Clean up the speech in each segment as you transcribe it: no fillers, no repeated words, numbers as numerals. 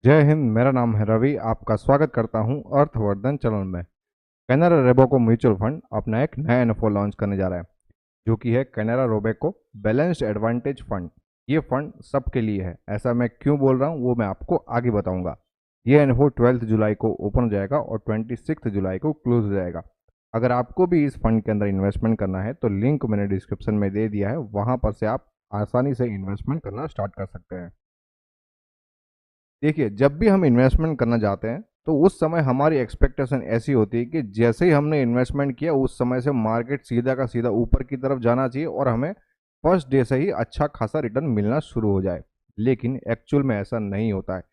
जय हिंद। मेरा नाम है रवि। आपका स्वागत करता हूं अर्थवर्धन चैनल में। कैनरा रोबेको म्यूचुअल फंड अपना एक नया एनएफओ लॉन्च करने जा रहा है, जो कि है Canara Robeco balanced advantage fund. ये फंड सबके लिए है। ऐसा मैं क्यों बोल रहा हूँ वो मैं आपको आगे बताऊंगा। ये एनएफओ 12 जुलाई को ओपन हो जाएगा और 26 जुलाई को क्लोज हो जाएगा। अगर आपको भी इस फंड के अंदर इन्वेस्टमेंट करना है तो लिंक मैंने डिस्क्रिप्शन में दे दिया है, वहां पर से आप आसानी से इन्वेस्टमेंट करना स्टार्ट कर सकते हैं। देखिए, जब भी हम इन्वेस्टमेंट करना जाते हैं तो उस समय हमारी एक्सपेक्टेशन ऐसी होती है कि जैसे ही हमने इन्वेस्टमेंट किया उस समय से मार्केट सीधा का सीधा ऊपर की तरफ जाना चाहिए और हमें फर्स्ट डे से ही अच्छा खासा रिटर्न मिलना शुरू हो जाए। लेकिन एक्चुअल में ऐसा नहीं होता है।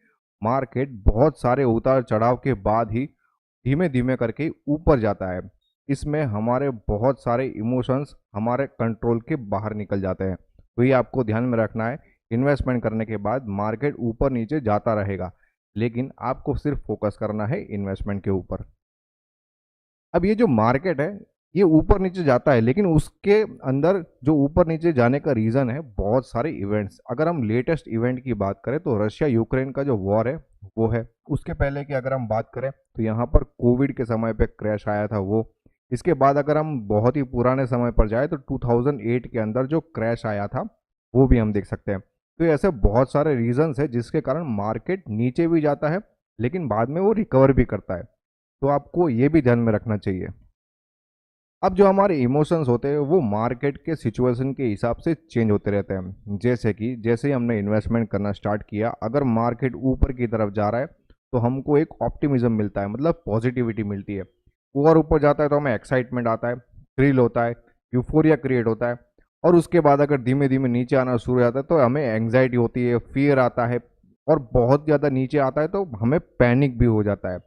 मार्केट बहुत सारे उतार चढ़ाव के बाद ही धीमे धीमे करके ऊपर जाता है। इसमें हमारे बहुत सारे इमोशंस हमारे कंट्रोल के बाहर निकल जाते हैं। तो ये आपको ध्यान में रखना है। इन्वेस्टमेंट करने के बाद मार्केट ऊपर नीचे जाता रहेगा, लेकिन आपको सिर्फ फोकस करना है इन्वेस्टमेंट के ऊपर। अब ये जो मार्केट है ये ऊपर नीचे जाता है, लेकिन उसके अंदर जो ऊपर नीचे जाने का रीज़न है बहुत सारे इवेंट्स। अगर हम लेटेस्ट इवेंट की बात करें तो रशिया यूक्रेन का जो वॉर है वो है। उसके पहले की अगर हम बात करें तो यहाँ पर कोविड के समय पे क्रैश आया था वो। इसके बाद अगर हम बहुत ही पुराने समय पर जाए तो 2008 के अंदर जो क्रैश आया था वो भी हम देख सकते हैं। तो ऐसे बहुत सारे रीजंस है जिसके कारण मार्केट नीचे भी जाता है, लेकिन बाद में वो रिकवर भी करता है। तो आपको ये भी ध्यान में रखना चाहिए। अब जो हमारे इमोशंस होते हैं वो मार्केट के सिचुएशन के हिसाब से चेंज होते रहते हैं। जैसे कि जैसे ही हमने इन्वेस्टमेंट करना स्टार्ट किया, अगर मार्केट ऊपर की तरफ जा रहा है तो हमको एक ऑप्टिमिज्म मिलता है, मतलब पॉजिटिविटी मिलती है। और ऊपर जाता है तो हमें एक्साइटमेंट आता है, थ्रिल होता है, यूफोरिया क्रिएट होता है। और उसके बाद अगर धीमे धीमे नीचे आना शुरू हो जाता है तो हमें एंग्जाइटी होती है, फियर आता है। और बहुत ज़्यादा नीचे आता है तो हमें पैनिक भी हो जाता है।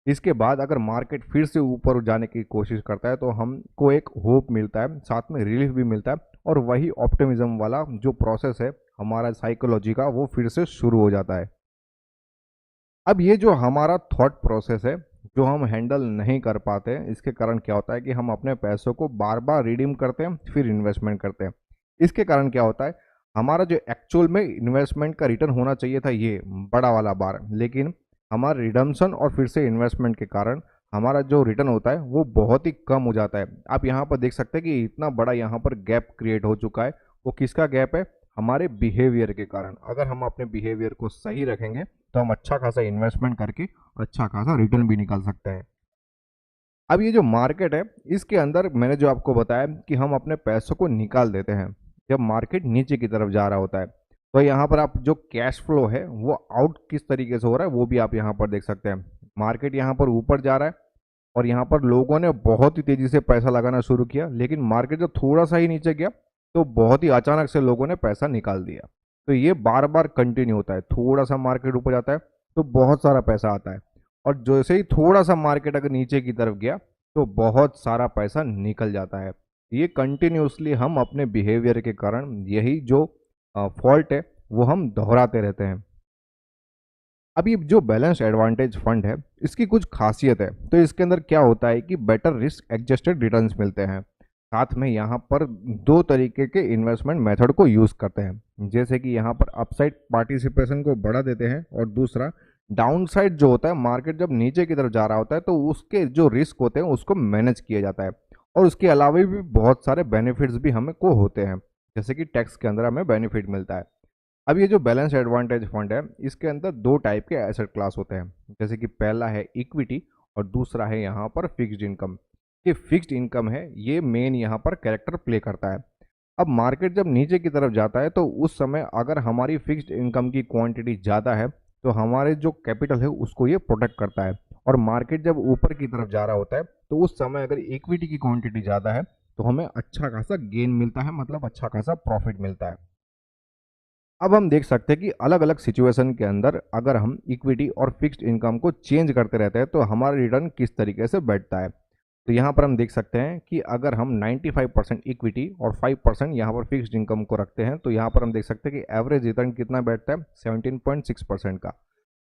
इसके बाद अगर मार्केट फिर से ऊपर जाने की कोशिश करता है तो हमको एक होप मिलता है, साथ में रिलीफ भी मिलता है। और वही ऑप्टिमिज्म वाला जो प्रोसेस है हमारा साइकोलॉजी का वो फिर से शुरू हो जाता है। अब ये जो हमारा थॉट प्रोसेस है जो हम हैंडल नहीं कर पाते हैं, इसके कारण क्या होता है कि हम अपने पैसों को बार बार रिडीम करते हैं फिर इन्वेस्टमेंट करते हैं। इसके कारण क्या होता है, हमारा जो एक्चुअल में इन्वेस्टमेंट का रिटर्न होना चाहिए था ये बड़ा वाला बार, लेकिन हमारा रिडम्शन और फिर से इन्वेस्टमेंट के कारण हमारा जो रिटर्न होता है वो बहुत ही कम हो जाता है। आप यहाँ पर देख सकते हैं कि इतना बड़ा यहाँ पर गैप क्रिएट हो चुका है। वो किसका गैप है? हमारे बिहेवियर के कारण। अगर हम अपने बिहेवियर को सही रखेंगे तो हम अच्छा खासा इन्वेस्टमेंट करके अच्छा खासा रिटर्न भी निकाल सकते हैं। अब ये जो मार्केट है इसके अंदर मैंने जो आपको बताया कि हम अपने पैसों को निकाल देते हैं जब मार्केट नीचे की तरफ जा रहा होता है। तो यहाँ पर आप जो कैश फ्लो है वो आउट किस तरीके से हो रहा है वो भी आप यहाँ पर देख सकते हैं। मार्केट यहाँ पर ऊपर जा रहा है और यहाँ पर लोगों ने बहुत ही तेजी से पैसा लगाना शुरू किया, लेकिन मार्केट जब थोड़ा सा ही नीचे गया तो बहुत ही अचानक से लोगों ने पैसा निकाल दिया। तो ये बार बार कंटिन्यू होता है। थोड़ा सा मार्केट ऊपर जाता है तो बहुत सारा पैसा आता है, और जैसे ही थोड़ा सा मार्केट अगर नीचे की तरफ गया तो बहुत सारा पैसा निकल जाता है। ये कंटिन्यूसली हम अपने बिहेवियर के कारण यही जो फॉल्ट है वो हम दोहराते रहते हैं। अब ये जो बैलेंस एडवांटेज फंड है इसकी कुछ खासियत है। तो इसके अंदर क्या होता है कि बेटर रिस्क एडजस्टेड रिटर्न्स मिलते हैं। साथ में यहाँ पर दो तरीके के इन्वेस्टमेंट मेथड को यूज़ करते हैं, जैसे कि यहाँ पर अपसाइड पार्टिसिपेशन को बढ़ा देते हैं और दूसरा डाउन साइड जो होता है, मार्केट जब नीचे की तरफ जा रहा होता है तो उसके जो रिस्क होते हैं उसको मैनेज किया जाता है। और उसके अलावा भी बहुत सारे बेनिफिट्स भी हमें को होते हैं, जैसे कि टैक्स के अंदर हमें बेनिफिट मिलता है। अब ये जो बैलेंस एडवांटेज फंड है इसके अंदर दो टाइप के एसेट क्लास होते हैं, जैसे कि पहला है इक्विटी और दूसरा है यहाँ पर फिक्स्ड इनकम। ये फिक्स्ड इनकम है, ये मेन यहाँ पर कैरेक्टर प्ले करता है। अब मार्केट जब नीचे की तरफ जाता है तो उस समय अगर हमारी फिक्स्ड इनकम की क्वांटिटी ज़्यादा है तो हमारे जो कैपिटल है उसको ये प्रोटेक्ट करता है। और मार्केट जब ऊपर की तरफ जा रहा होता है तो उस समय अगर इक्विटी की क्वांटिटी ज़्यादा है तो हमें अच्छा खासा गेन मिलता है, मतलब अच्छा खासा प्रॉफिट मिलता है। अब हम देख सकते हैं कि अलग अलग सिचुएशन के अंदर अगर हम इक्विटी और फिक्स्ड इनकम को चेंज करते रहते हैं तो हमारा रिटर्न किस तरीके से बैठता है। तो यहाँ पर हम देख सकते हैं कि अगर हम 95% इक्विटी और 5% यहाँ पर फिक्स्ड इनकम को रखते हैं तो यहाँ पर हम देख सकते हैं कि एवरेज रिटर्न कितना बैठता है 17.6% का।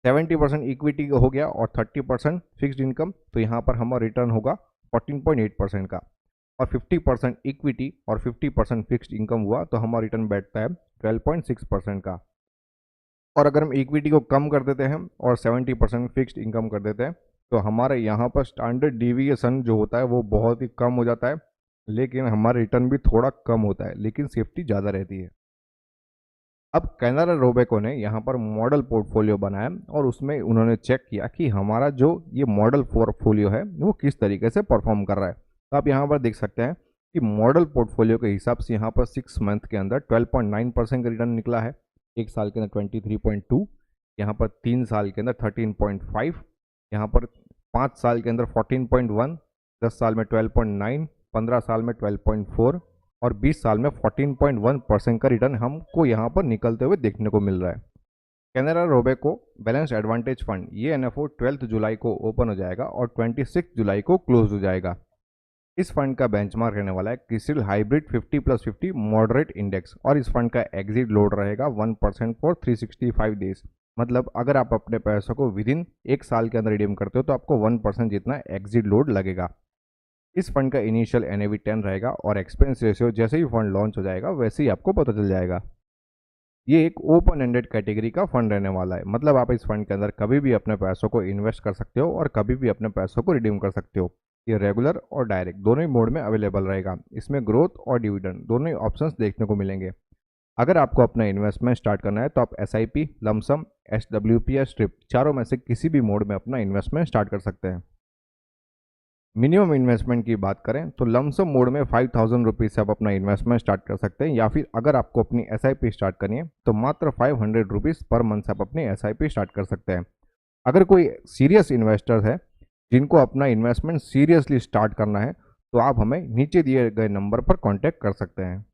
70% इक्विटी हो गया और 30% फिक्स्ड इनकम, तो यहाँ पर हमारा रिटर्न होगा 14.8% का। और 50% इक्विटी और 50% फिक्स्ड इनकम हुआ तो हमारा रिटर्न बैठता है 12.6% का। और अगर हम इक्विटी को कम कर देते हैं और 70% फिक्स्ड इनकम कर देते हैं तो हमारे यहाँ पर स्टैंडर्ड डिविएशन जो होता है वो बहुत ही कम हो जाता है, लेकिन हमारा रिटर्न भी थोड़ा कम होता है, लेकिन सेफ्टी ज़्यादा रहती है। अब कैनरा रोबेको ने यहाँ पर मॉडल पोर्टफोलियो बनाया और उसमें उन्होंने चेक किया कि हमारा जो ये मॉडल पोर्टफोलियो है वो किस तरीके से परफॉर्म कर रहा है। तो आप यहाँ पर देख सकते हैं कि मॉडल पोर्टफोलियो के हिसाब से यहाँ पर 6 मंथ के अंदर 12.9% का रिटर्न निकला है, 1 साल के अंदर 23.2, यहाँ पर 3 साल के अंदर 13.5, यहाँ पर 5 साल के अंदर 14.1, 10 साल में 12.9, 15 साल में 12.4 और 20 साल में 14.1% का रिटर्न हमको यहाँ पर निकलते हुए देखने को मिल रहा है। Canara Robeco balance advantage fund ये एनएफओ 12 जुलाई को ओपन हो जाएगा और 26 जुलाई को क्लोज हो जाएगा। इस फंड का बेंचमार्क रहने वाला है क्रिसिल हाइब्रिड 50+50 मॉडरेट इंडेक्स और इस फंड का एग्जिट लोड रहेगा 1% फॉर 365 डेज। मतलब अगर आप अपने पैसों को विदिन 1 साल के अंदर रिडीम करते हो तो आपको 1% जितना एग्जिट लोड लगेगा। इस फंड का इनिशियल एनएवी 10 रहेगा और एक्सपेंस रेशियो जैसे ही फंड लॉन्च हो जाएगा वैसे ही आपको पता चल जाएगा। ये एक ओपन एंडेड कैटेगरी का फंड रहने वाला है, मतलब आप इस फंड के अंदर कभी भी अपने पैसों को इन्वेस्ट कर सकते हो और कभी भी अपने पैसों को रिडीम कर सकते हो। ये रेगुलर और डायरेक्ट दोनों ही मोड में अवेलेबल रहेगा। इसमें ग्रोथ और डिविडेंड दोनों ही ऑप्शंस देखने को मिलेंगे। अगर आपको अपना इन्वेस्टमेंट स्टार्ट करना है तो आप SIP, लमसम, SWP या स्ट्रिप चारों में से किसी भी मोड में अपना इन्वेस्टमेंट स्टार्ट कर सकते हैं। मिनिमम इन्वेस्टमेंट की बात करें तो लमसम मोड में 5000 रुपीज़ से आप अपना इन्वेस्टमेंट स्टार्ट कर सकते हैं, या फिर अगर आपको अपनी SIP स्टार्ट करनी है तो मात्र 500 रुपीज़ पर मंथ से आप अपनी SIP स्टार्ट कर सकते हैं। अगर कोई सीरियस इन्वेस्टर है जिनको अपना इन्वेस्टमेंट सीरियसली स्टार्ट करना है तो आप हमें नीचे दिए गए नंबर पर कॉन्टैक्ट कर सकते हैं।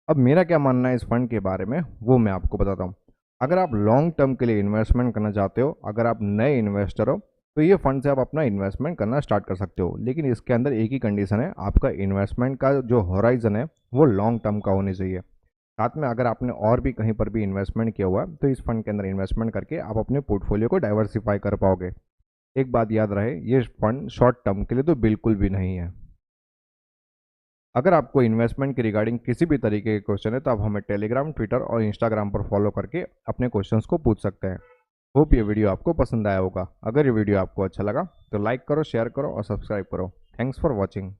अब मेरा क्या मानना है इस फंड के बारे में वो मैं आपको बताता हूँ। अगर आप लॉन्ग टर्म के लिए इन्वेस्टमेंट करना चाहते हो, अगर आप नए इन्वेस्टर हो तो ये फंड से आप अपना इन्वेस्टमेंट करना स्टार्ट कर सकते हो, लेकिन इसके अंदर एक ही कंडीशन है, आपका इन्वेस्टमेंट का जो होराइजन है वो लॉन्ग टर्म का होनी चाहिए। साथ में अगर आपने और भी कहीं पर भी इन्वेस्टमेंट किया हुआ है तो इस फंड के अंदर इन्वेस्टमेंट करके आप अपने पोर्टफोलियो को डाइवर्सिफाई कर पाओगे। एक बात याद रहे, ये फंड शॉर्ट टर्म के लिए तो बिल्कुल भी नहीं है। अगर आपको इन्वेस्टमेंट के रिगार्डिंग किसी भी तरीके के क्वेश्चन है तो आप हमें टेलीग्राम, ट्विटर और इंस्टाग्राम पर फॉलो करके अपने क्वेश्चंस को पूछ सकते हैं। होप ये वीडियो आपको पसंद आया होगा। अगर ये वीडियो आपको अच्छा लगा तो लाइक करो, शेयर करो और सब्सक्राइब करो। Thanks for watching.